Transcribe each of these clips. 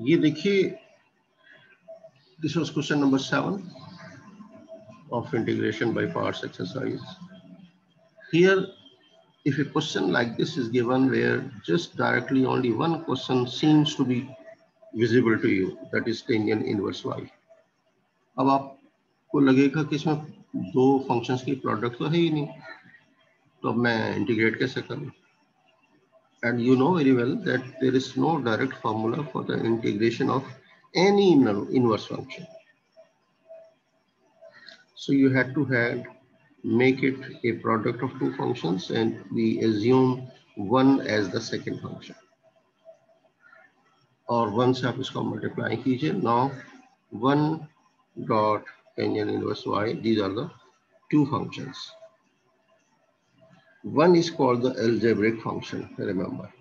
ये देखिए, this was question number 7 of integration by parts exercise. Here, if a question like this is given where just directly only one question seems to be visible to you, that is tangent inverse y. अब आपको लगेगा कि इसमें दो functions की product तो है ही नहीं, तो अब मैं इंटीग्रेट कैसे करूं? And you know very well that there is no direct formula for the integration of any inverse function. So you had to make it a product of two functions, and we assume one as the second function. और one से आप इसको multiply कीजिए. Now 1 dot tangent inverse y, these are the two functions. One is called the algebraic function, remember.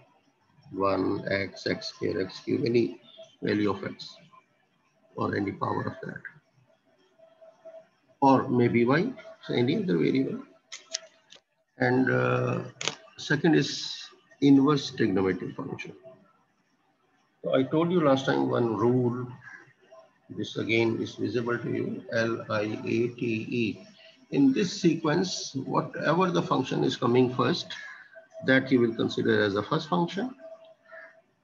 1x, x square, x cube, any value of x or any power of that, or maybe y, so any other variable. And second is inverse trigonometric function. So I told you last time one rule, this again is visible to you, LIATE. In this sequence, whatever the function is coming first, that you will consider as the first function,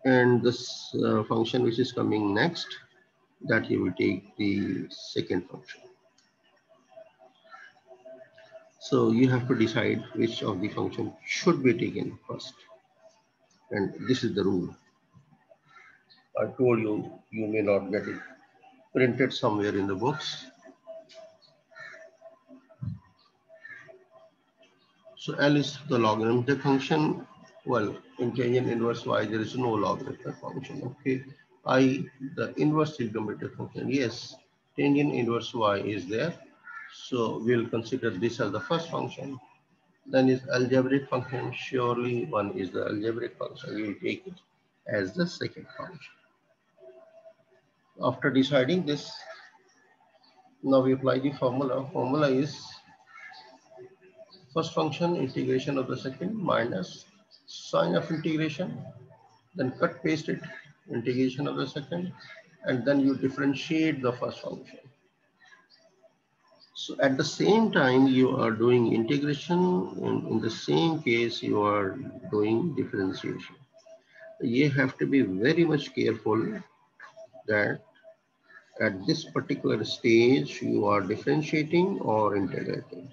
and this function which is coming next, that you will take the second function. So you have to decide which of the function should be taken first, and this is the rule. I told you, you may not get it printed somewhere in the books. So L is the logarithmic function. Well, in tangent inverse y, there is no logarithmic function. Okay, I, the inverse trigonometric function. Yes, tangent inverse y is there. So we'll consider this as the first function. Then is algebraic function. Surely one is the algebraic function. We will take it as the second function. After deciding this, now we apply the formula. Formula is first function integration of the second minus sine of integration, then cut paste it, integration of the second, and then you differentiate the first function. So at the same time you are doing integration, and in the same case you are doing differentiation. You have to be very much careful that at this particular stage you are differentiating or integrating.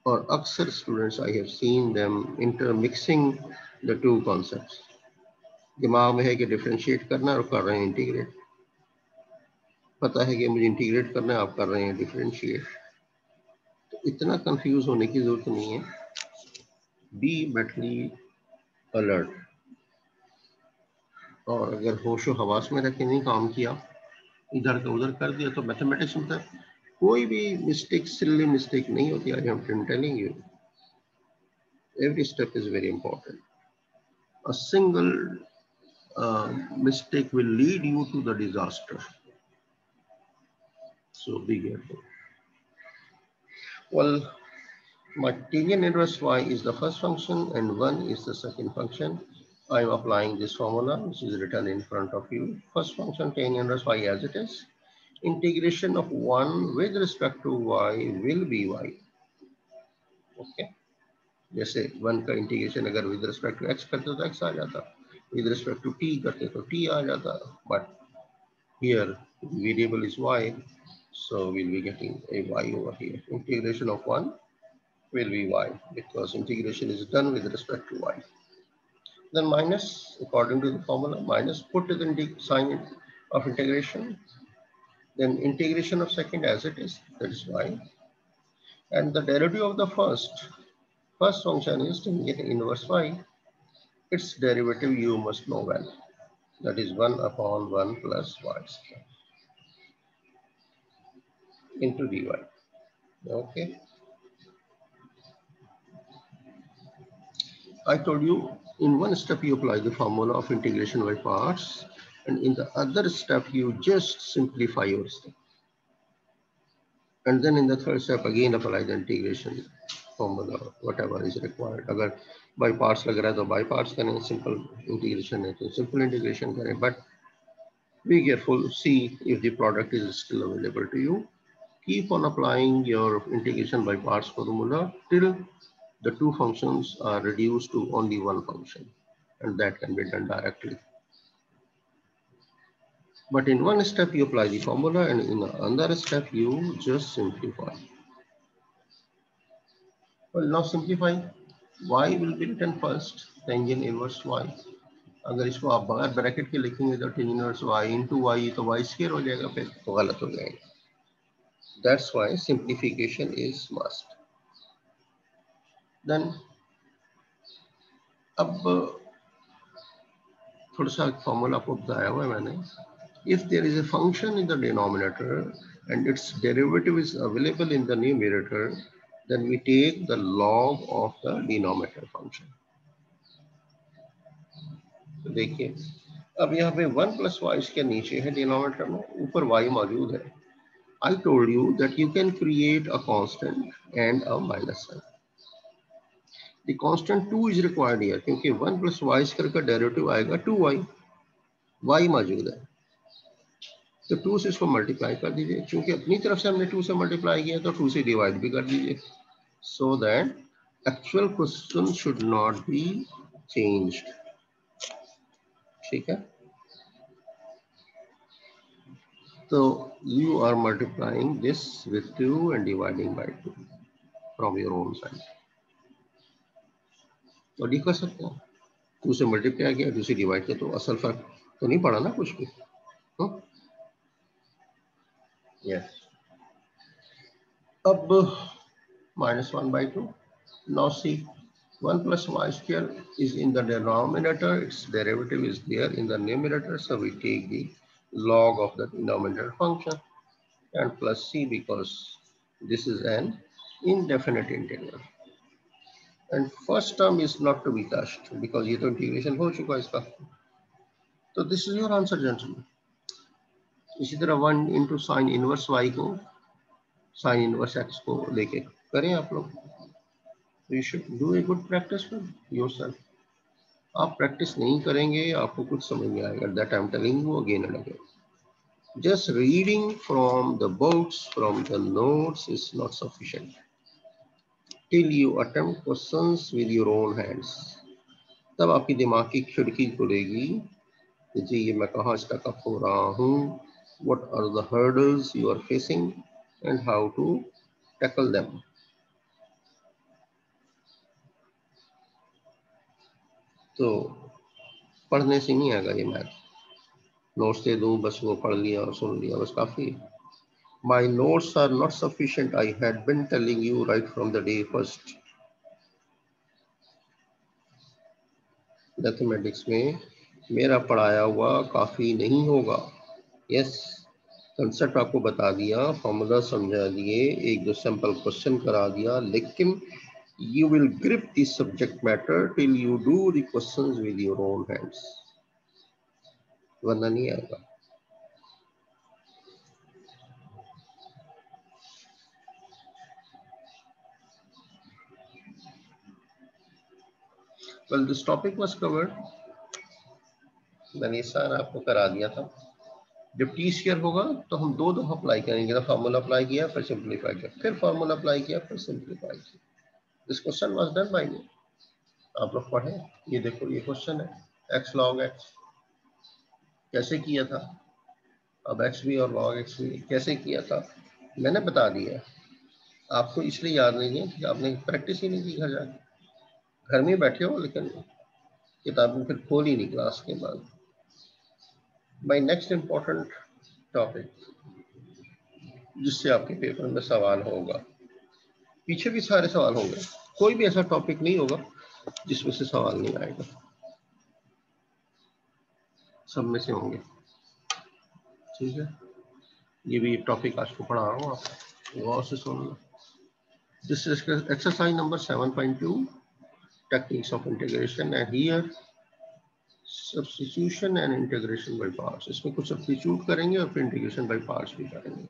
Or अक्सर students, I have seen them intermixing the two concepts. दिमाग में है कि differentiate करना और कर रहे हैं integrate. पता है कि मुझे integrate करना है, आप कर रहे हैं differentiate. तो इतना confuse होने की जरूरत नहीं है. Be mentally alert. और अगर होशो हवास में रख के नहीं काम किया, इधर का उधर कर दिया, तो मैथमेटिक्स में कोई भी मिस्टेक, सिली मिस्टेक नहीं होती. I am telling you, every step is very important. A single mistake will lead you to the disaster. So be careful. Well, my tangent inverse y is the first function and 1 is the second function. I am applying this formula which is written in front of you. First function tangent inverse y as it is. Integration of 1 with respect to y will be y. Okay. जैसे 1 का integration अगर with respect to x करते तो x आ जाता, with respect to t करते तो t आ जाता, but here variable is y, so we'll be getting a y over here. Integration of 1 will be y because integration is done with respect to y. Then minus, according to the formula, minus put to the sign of integration, then integration of second as it is, that is y, and the derivative of the first function is tangent inverse y. Its derivative you must know well. That is 1 upon 1 plus y square into dy. Okay. I told you in one step you apply the formula of integration by parts, and in the other step you just simplify your step. And then in the third step again apply the integration formula, whatever is required. अगर by parts लग रहा है तो by parts करें, simple integration है तो simple integration करें, but be careful, see if the product is still available to you. Keep on applying your integration by parts formula till the two functions are reduced to only one function, and that can be done directly. But in one step you apply the formula, and in another step you just simplify. Well, now simplify. Y will be written first, tangent inverse y. अगर इसको आप बगैर bracket के लिखेंगे तो tan inverse y into y तो y square हो जाएगा, फिर तो गलत हो जाएगा. That's why simplification is must. Then अब थोड़ा सा फॉर्मूला आपको बताया हुआ है मैंने. If there is a function in the denominator and its derivative is available in the numerator, then we take the log of the denominator function. तो देखिए अब यहाँ पे 1 plus y इसके नीचे है डिनोमिनेटर में, ऊपर y मौजूद है. I told you that you can create a constant and a minus sign. The constant 2 is required here क्योंकि 1 plus y square का डेरिवेटिव आएगा 2y, y मौजूद है तो 2 से इसको मल्टीप्लाई कर दीजिए, क्योंकि अपनी तरफ से हमने 2 से मल्टीप्लाई किया तो 2 से डिवाइड भी कर दीजिए, so that actual question should not be changed. ठीक है, so you are multiplying this with 2 and dividing by 2 from your own side. तो ये कर सकते हैं, 2 से मल्टीप्लाई किया 2 से डिवाइड किया तो असल फर्क तो नहीं पड़ा ना कुछ भी. Yes. अब -1 by 2. Now see, 1 plus y square is in the denominator, its derivative is there in the numerator, so we take the log of the denominator function, and plus c because this is an indefinite integral. And first term is not to be touched because ये तो integration हो चुका है इसका. So this is your answer, gentlemen. इसी तरह 1 into sin inverse y को sin inverse x को लेके करें आप लोग. You should do a good practice for yourself. आप प्रैक्टिस नहीं करेंगे आपको कुछ समझ नहीं आएगा. That I'm telling you again and again. Just reading from the books, from the notes is not sufficient. Till you attempt questions with your own hands. तब आपकी दिमाग की खिड़की खुलेगी कि जी ये मैं कहाँ स्टक अप हो रहा हूँ. What are the hurdles you are facing and how to tackle them. तो पढ़ने से नहीं आएगा ये मैथ. नोट्स दे दूं बस वो पढ़ लिया और सुन लिया बस काफी. My notes are not sufficient. I had been telling you right from the day first. Mathematics में मेरा पढ़ाया हुआ काफी नहीं होगा. यस, कंसेप्ट आपको बता दिया, फॉर्मूला समझा दिए, एक दो सिंपल क्वेश्चन करा दिया, लेकिन you will grip the subject matter till you do the questions with your own hands. वरना नहीं आएगा. Well, this topic was covered. मैंने सारा आपको करा दिया था. जब टी स्क्वायर होगा तो हम दो दफा अप्लाई करेंगे. फार्मूला अप्लाई किया फिर सिंप्लीफाई किया, फिर फार्मूला अप्लाई किया फिर सिंप्लीफाई किया. This question was done by me. आप लोग पढ़ें. ये देखो ये क्वेश्चन है, x log x कैसे किया था. अब x भी और log x भी कैसे किया था मैंने बता दिया. आपको इसलिए याद नहीं है कि आपने प्रैक्टिस ही नहीं की. घर जाके घर में बैठे हो लेकिन किताबें फिर खोली नहीं क्लास के बाद. माय नेक्स्ट इंपॉर्टेंट टॉपिक जिससे आपके पेपर में सवाल होगा, पीछे भी सारे सवाल होंगे, कोई भी ऐसा टॉपिक नहीं होगा जिसमें से सवाल नहीं आएगा, सब में से होंगे. ठीक है, ये भी टॉपिक आज को पढ़ा रहा हूँ, आप गौर से सुन लो. This is exercise number 7.2 techniques of integration, and here substitution and integration by parts. इसमें कुछ सब्स्टिट्यूट करेंगे और फिर इंटीग्रेशन बाय पार्ट्स भी करेंगे.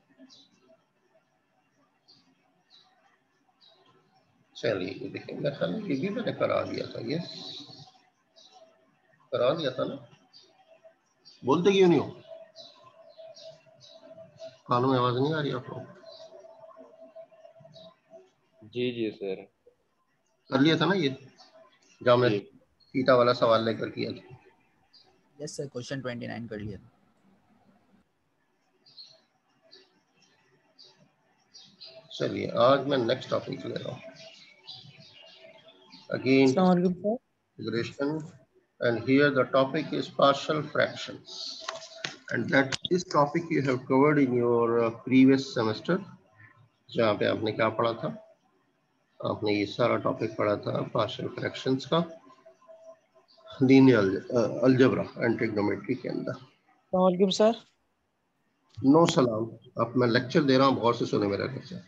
चलिए देखिए, मेरे ख्याल में ये भी मैंने करा दिया था, यस करा दिया था ना, बोलते क्यों नहीं हो? कानों में आवाज नहीं आ रही आप लोग? जी जी सर। कर लिया था ना ये, जहाँ मैं जी थीटा वाला सवाल लेकर किया था। यस सर, क्वेश्चन 29 कर लिया। चलिए आज मैं नेक्स्ट टॉपिक ले रहा हूँ, अगेन अस्सलाम वालेकुम sir. integration, and here the topic is partial fractions, and that this topic you have covered in your previous semester, जहाँ पे आपने क्या पढ़ा था? आपने ये सारा टॉपिक पढ़ा था पार्शियल फ्रैक्शंस का, लीनियर अलजेब्रा एंड ट्रिग्नोमेट्री के अंदर। अस्सलाम वालेकुम सर। नो सलाम, अब मैं लेक्चर दे रहा हूँ, गौर से सुने मेरा लेक्चर।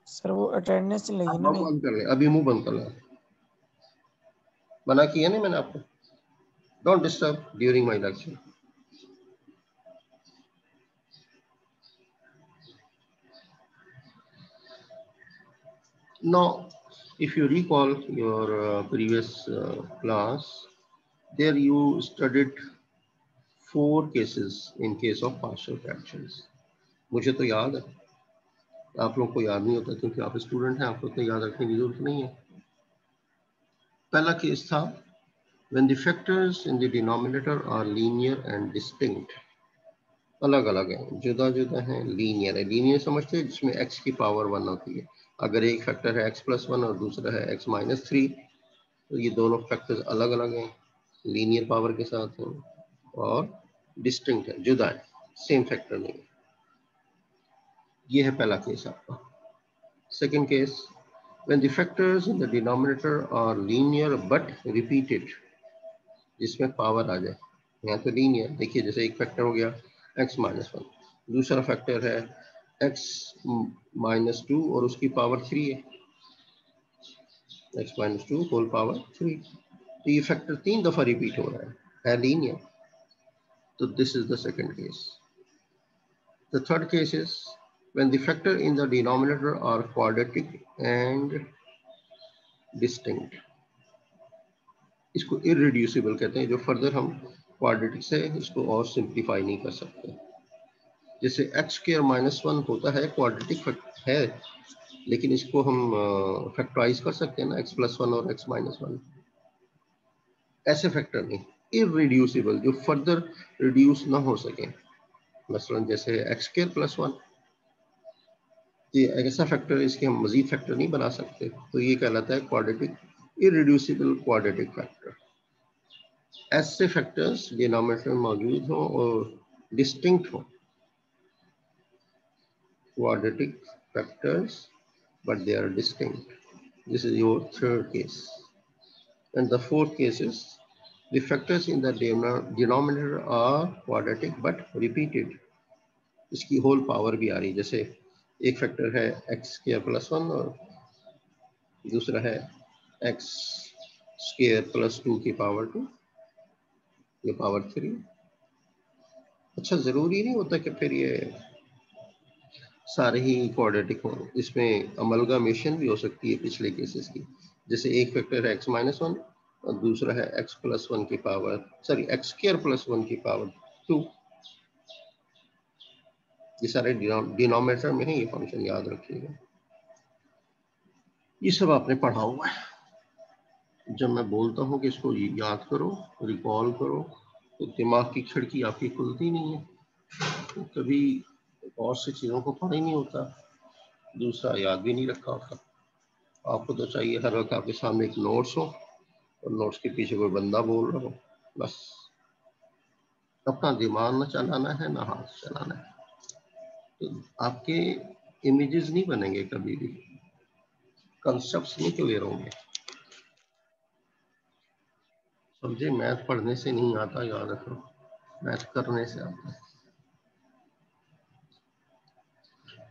सर वो अटेंडेंस नहीं लगी ना मुंह मेरी। बंद कर ले, अभी मुंह बंद कर ले, मना किया नहीं मैंने आपको, don't disturb during my lecture. Now, if you recall your previous class, there you studied 4 cases in case of partial fractions. मुझे तो याद है, आप लोग को याद नहीं होता क्योंकि आप स्टूडेंट हैं, आपको तो याद रखने की जरूरत नहीं है। पहला केस था when the factors in the denominator are linear and distinct, अलग अलग है, जुदा जुदा है, लीनियर है। लीनियर समझते हैं जिसमें x की पावर 1 होती है। अगर एक फैक्टर है x+1 और दूसरा है x-3, तो ये दोनों फैक्टर्स अलग अलग हैं, लीनियर पावर के साथ हैं और डिस्टिंक्ट है, जुदा है, सेम फैक्टर नहीं है। ये है पहला केस आपका। Second case, when the factors in the denominator are linear but repeated, जिसमें पावर आ जाए। यहाँ तो लीनियर, देखिए जैसे एक फैक्टर हो गया x-1, दूसरा फैक्टर है x-2 और उसकी पावर 3 है, x-2 होल पावर 3, तो ये फैक्टर 3 दफा रिपीट हो रहा है लीनियर। तो this is the second case. The third case is when the factor in the denominator are quadratic and distinct, इसको irreducible कहते हैं, जो फर्दर हम क्वाड्रेटिक से इसको और सिंप्लीफाई नहीं कर सकते। जैसे x² - 1 होता है, क्वाड्रेटिक है, लेकिन इसको हम फैक्टराइज कर सकते हैं ना, x+1 और x-1। ऐसे फैक्टर नहीं, इररिड्यूसिबल, जो फर्दर रिड्यूस ना हो सके। मसलन जैसे x² + 1, ये ऐसा फैक्टर, इसके हम मजीद फैक्टर नहीं बना सकते, तो ये कहलाता है क्वाड्रेटिक, इररिड्यूसिबल क्वाड्रेटिक फैक्टर। ऐसे फैक्टर्स डिनोमिनेटर में मौजूद हो और डिस्टिंक्ट हो, quadratic factors but they are distinct. This is your third case. And the fourth case is the factors in the denominator are quadratic but repeated. इसकी whole power भी आ रही है, जैसे एक फैक्टर है x² + 1 और दूसरा है x² + 2 की पावर 2, ये पावर 3। अच्छा, जरूरी नहीं होता कि फिर ये सारे ही क्वाड्रेटिक हो, इसमें अमलगामेशन भी हो सकती है पिछले केसेस की। जैसे एक फैक्टर है x-1 और दूसरा है x+1 की पावर, सॉरी x² + 1 की पावर 2। ये सारे डिनोमिनेटर में है ये फंक्शन, याद रखिएगा। ये सब आपने पढ़ा हुआ है। जब मैं बोलता हूँ कि इसको याद करो, रिकॉल करो, तो दिमाग की खिड़की आपकी खुलती नहीं है, तो कभी और सी चीज़ों को पढ़ा ही नहीं होता, दूसरा याद भी नहीं रखा होता। आपको तो चाहिए हर वक्त आपके सामने एक नोट्स हो और नोट्स के पीछे कोई बंदा बोल रहा हो, बस। अपना दिमाग न चलाना है ना हाथ चलाना है, तो आपके इमेजेस नहीं बनेंगे कभी भी, कंसेप्ट्स नहीं क्लियर होंगे। समझे, मैथ पढ़ने से नहीं आता, याद रखो, मैथ करने से आता है।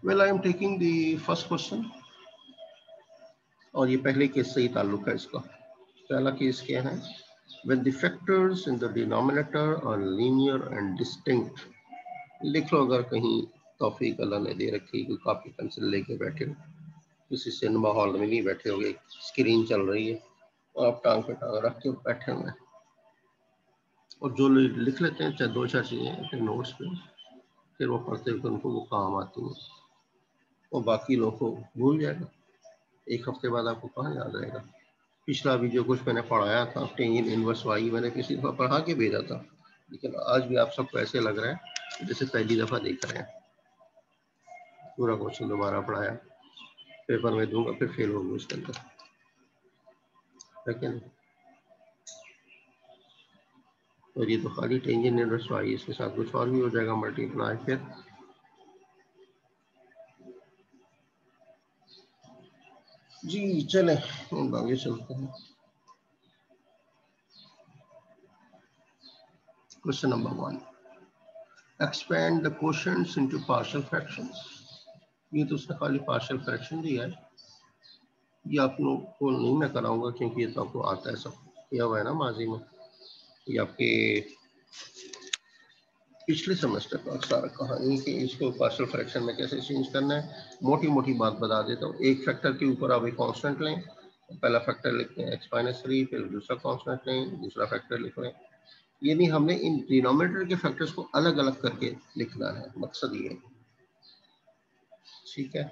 Well, I am taking the first question, और ये पहले केस से ही ताल्लुक है इसका। पहला केस क्या है? When the factors in the denominator are linear and distinct, लिख लो अगर कहीं तौफीक अल्लाह ने दे रखी, कोई कॉपी पेंसिल लेके बैठे हो। किसी सिनेमा हॉल में नहीं बैठे होगे, स्क्रीन चल रही है, आप टांग पे टांग रख के बैठे हुए हैं, और जो लिख लेते हैं चाहे 2-4 चीजें अपने नोट्स पे, फिर वो पढ़ते हुए उनको वो काम आती है, और बाकी लोग को भूल जाएगा। एक हफ्ते बाद आपको कहाँ याद रहेगा। पिछला भी जो कुछ मैंने पढ़ाया था टेन इनवर्स वाई, मैंने किसी दफा पढ़ा के भेजा था, लेकिन आज भी आप सबको ऐसे लग रहा है जैसे पहली दफा देख रहे हैं। पूरा क्वेश्चन दोबारा पढ़ाया, पेपर में दूंगा, फिर फेल होंगे उसके अंदर, है क्या नहीं। और ये तो खाली टेंजेंट इनवर्स वाई, इसके साथ कुछ और भी हो जाएगा, मल्टीप्लाई फिर। जी चले आगे चलते हैं। Question number 1, expand the quotients into partial fractions. ये तो उसने खाली पार्शियल फ्रैक्शन दिया है, ये आप लोग को नहीं मैं कराऊंगा क्योंकि ये तो आपको आता है, सब किया हुआ है ना माजी में। ये आपके पिछले सेमेस्टर का सारा कहानी कि इसको पार्शियल फ्रैक्शन में कैसे चेंज करना है। मोटी मोटी बात बता देता हूँ। एक फैक्टर के ऊपर आप एक कांस्टेंट लें, पहला फैक्टर लिखते हैं x-3, फिर दूसरा कांस्टेंट लें, दूसरा फैक्टर लिख लें। ये नहीं, हमने इन डिनोमिनेटर के फैक्टर्स को अलग अलग करके लिखना है, मकसद ये, ठीक है।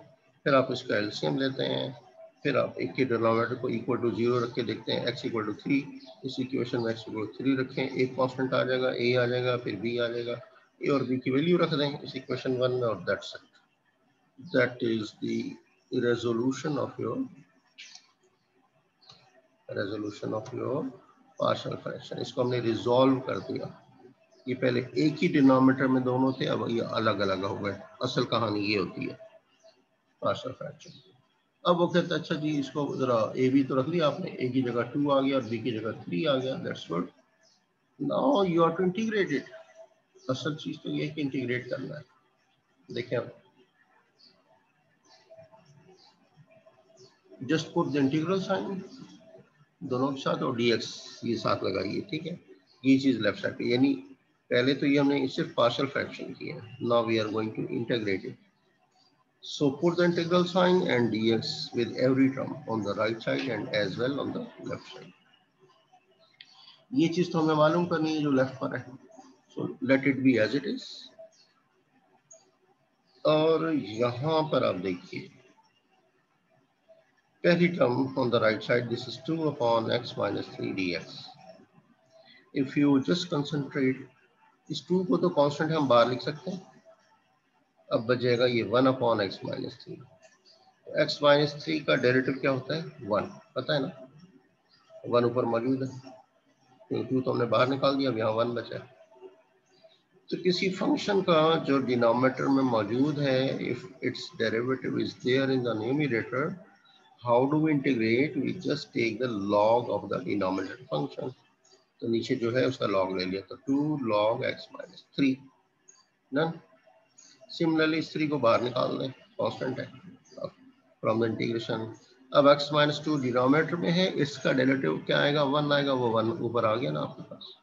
फिर आप इसका एलसीएम लेते हैं, फिर आप एक के डिनोमिनेटर को इक्वल टू 0 रख के देखते हैं, x इक्वल टू 3, इस इक्वेशन में x इक्वल टू 3 रखें, एक कांस्टेंट आ जाएगा, a आ जाएगा, फिर b आ जाएगा, a और b की वैल्यू रख दें इस इक्वेशन 1 में, और that's it, that is the resolution of your partial fraction. इसको हमने रिजॉल्व कर दिया। ये पहले एक ही डिनोमिनेटर में दोनों थे, अब ये अलग अलग हो गए। असल कहानी ये होती है पार्शियल फ्रैक्शन। अब वो कहता है अच्छा जी इसको जरा ए बी तो रख लिया आपने, ए की जगह 2 आ गया और बी की जगह 3 आ गया, that's good, now you are to integrate it. असल चीज तो ये है कि इंटीग्रेट करना है। देखें आप, just put the integral sign दोनों के साथ और dx ये साथ लगाइए, ठीक है। ये चीज लेफ्ट साइड पे, यानी पहले तो ये हमने सिर्फ पार्शियल फ्रैक्शन किया है, now we are going to integrate it. So put the integral sign and dx with every term on the right side and as well on the left side. ये चीज तो हमें मालूम करनी है जो लेफ्ट पर है, so let it be as it is। और यहां पर आप देखिए पहली term on the right side, this is 2 upon x minus 3 dx। if you just concentrate, इस 2 को तो कांस्टेंट हम बाहर लिख सकते हैं, अब बचेगा ये 1 upon x minus 3। x minus 3 का डेरिवेटिव क्या होता है 1, पता है ना, 1 ऊपर मौजूद है, क्योंकि तो हमने बाहर निकाल दिया, अब यहाँ 1 बचा है। तो किसी फंक्शन का जो डिनोमिनेटर में मौजूद है, if its derivative is there in the numerator, how do we integrate, we just take the log of the denominator function. तो नीचे जो है उसका लॉग ले लिया, तो 2 log x minus 3 ना। सिमिलरली इस 3 को बाहर निकाल दें, कांस्टेंट है फ्रॉम द इंटीग्रेशन। अब x minus 2 डिनोमिनेटर में है, इसका डेरिवेटिव क्या आएगा 1 आएगा, वो 1 ऊपर आ गया ना आपके पास।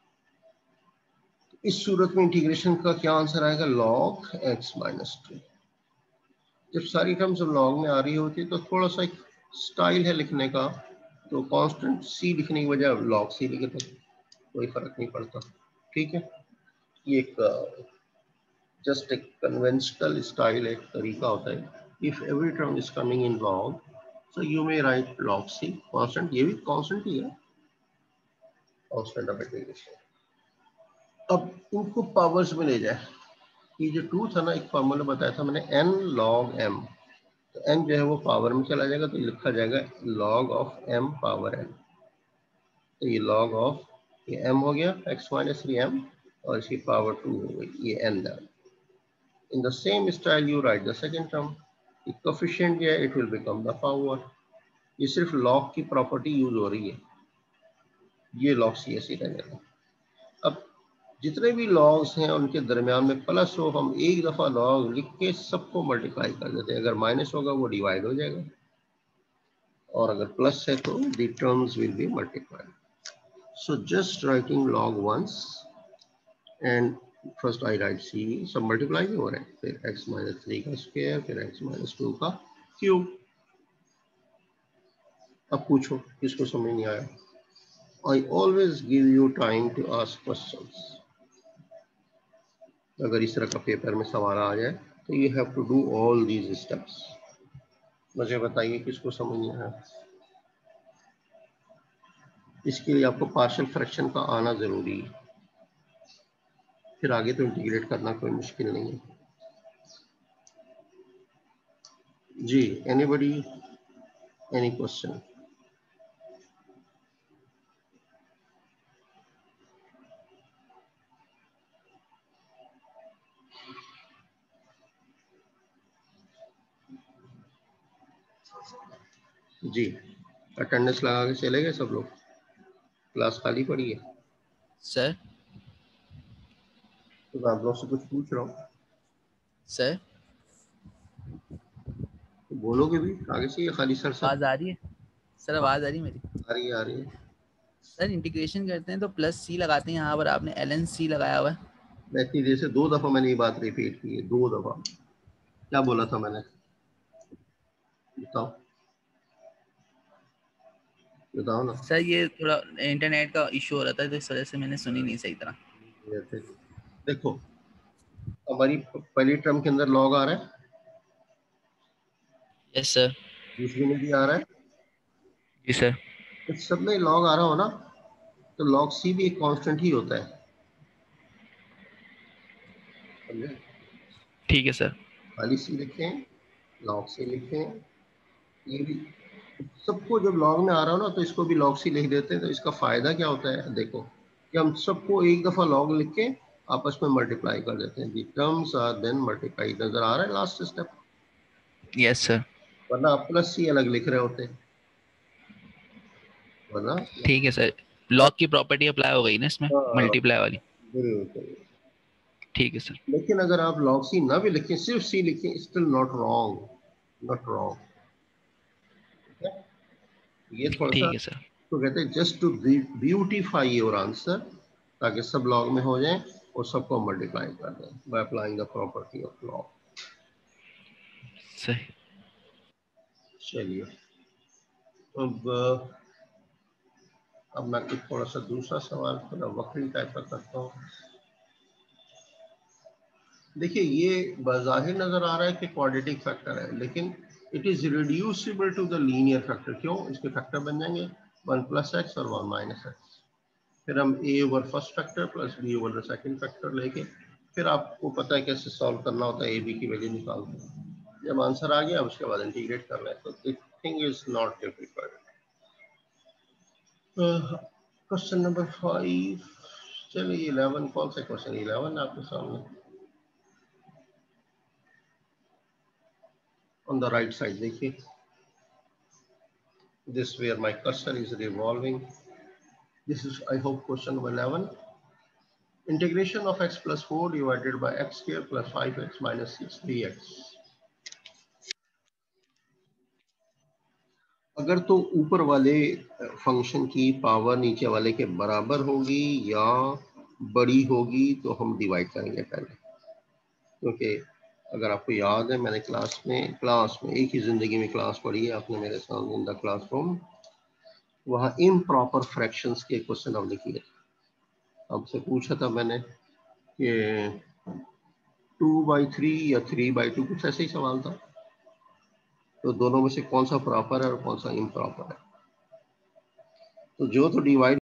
इस सूरत में इंटीग्रेशन का क्या आंसर आएगा log x minus 2। जब सारी टर्म्स लॉग में आ रही होती है तो थोड़ा सा एक स्टाइल है लिखने का, तो कांस्टेंट c लिखने की बजाय log c लिख दो, कोई फर्क नहीं पड़ता, ठीक है। ये एक जस्ट एक कन्वेंशनल स्टाइल, एक तरीका होता है। If every term is coming in log, so you may right log c constant, ये भी कांस्टेंट ही है, कांस्टेंट ऑफ इंटीग्रेशन। अब इनको पावर्स में ले जाए, ये जो 2 था ना, एक फॉर्मूला बताया था मैंने n log m, तो n जो है वो पावर में चला जाएगा, तो लिखा जाएगा log of m power n। तो ये log ऑफ ये m हो गया x minus 3m, और इसकी पावर 2 हो गई, ये n है। In the same style you write the second term, the coefficient है it will become the power। ये सिर्फ log की प्रॉपर्टी यूज हो रही है, ये log c ऐसे रहेगा। अब जितने भी लॉग्स हैं उनके दरमियान में प्लस हो, हम एक दफा लॉग लिख के सबको मल्टीप्लाई कर देते हैं। अगर माइनस होगा वो डिवाइड हो जाएगा, और अगर प्लस है तो the terms will be multiplied. So just writing log once, and first I write c, सब मल्टीप्लाई हो रहे हैं, फिर x minus 3 का स्क्वायर, फिर x minus 2 का क्यूब। अब पूछो किसको समझ नहीं आया। I always give you time to ask questions. अगर इस तरह का पेपर में सवाल आ जाए तो you have to do all these steps. मुझे बताइए किसको समझ नहीं आया। इसके लिए आपको पार्शियल फ्रैक्शन का आना जरूरी है, फिर आगे तो इंटीग्रेट करना कोई मुश्किल नहीं है। जी, एनीबॉडी, एनी क्वेश्चन? जी, अटेंडेंस लगा के चले गए सब लोग? क्लास खाली पड़ी है? सर तो आप लोग से कुछ पूछ रहा हूँ, सर तो बोलोगे भी आगे से, ये खाली सर आवाज आ रही है? सर आवाज आ रही है मेरी? आ रही है, आ रही है। सर इंटीग्रेशन करते हैं तो प्लस सी लगाते हैं, यहाँ पर आपने ln c लगाया हुआ है। मैं इतनी देर से 2 दफा मैंने ये बात रिपीट की है, 2 दफा। क्या बोला था मैंने, बताओ बताओ ना। सर ये थोड़ा इंटरनेट का इशू हो रहा था तो इस वजह से मैंने सुनी नहीं सही तरह। देखो, हमारी पहली टर्म के अंदर लॉग आ रहा है, यस सर। दूसरी में भी आ रहा है। जी सर। इस सब में लॉग आ रहा हो ना, तो लॉग सी भी एक कांस्टेंट ही होता है, समझे? ठीक है सर। खाली सी लिखें, लॉग सी लिखें, ये भी सबको जब लॉग में आ रहा हो ना तो इसको भी लॉग सी लिख देते हैं। तो इसका फायदा क्या होता है, देखो कि हम सबको एक दफा लॉग लिख के आपस में मल्टीप्लाई कर देते हैं। The terms are then multiply, नजर आ रहा है लास्ट स्टेप? Yes sir. वरना आप प्लस सी अलग लिख रहे होते, वरना ठीक है सर, लॉग की प्रॉपर्टी अप्लाई हो गई ना इसमें, मल्टीप्लाई वाली। बिल्कुल। ठीक है सर। लेकिन अगर आप लॉग सी ना भी लिखें, सिर्फ सी लिखें, still not wrong, not wrong. ये थोड़ा सा ठीक है सर। तो कहते हैं just to beautify your answer, ताकि सब लॉग में हो जाए और सबको मल्टीप्लाई कर दें by applying the property of log. सही। चलिए, अब मैं कुछ थोड़ा सा दूसरा सवाल थोड़ा वक्री टाइप का करता हूँ। देखिए, ये बज़ाहिर नजर आ रहा है कि क्वाड्रेटिक फैक्टर है, लेकिन it is reducible to the linear factor. क्यों? इसके फैक्टर बन जाएंगे 1 + x और 1 - x। फिर हम a over first factor plus b over the second factor लेके, फिर आपको पता है कैसे सॉल्व करना होता है, a b की वैल्यू निकालते हैं। जब आंसर आ गया उसके बाद इंटीग्रेट कर लें, तो the thing is not difficult. Question number 5, चलिए 11, कौन सा क्वेश्चन 11 आपके सामने on the right side देखिए, this where my cursor is revolving, this is I hope question number 11. Integration of x plus 4 divided by x square plus 5x minus 6 dx। अगर तो ऊपर वाले फंक्शन की पावर नीचे वाले के बराबर होगी या बड़ी होगी तो हम डिवाइड करेंगे पहले, क्योंकि अगर आपको याद है मैंने क्लास में एक ही जिंदगी में क्लास पढ़ी है आपने मेरे साथ इन द क्लासरूम, वहाँ इम्प्रॉपर फ्रैक्शंस के क्वेश्चन हमने किए। आपसे पूछा था मैंने कि 2/3 या 3/2, कुछ ऐसे ही सवाल था। तो दोनों में से कौन सा प्रॉपर है और कौन सा इम्प्रॉपर है, तो जो तो डिवाइड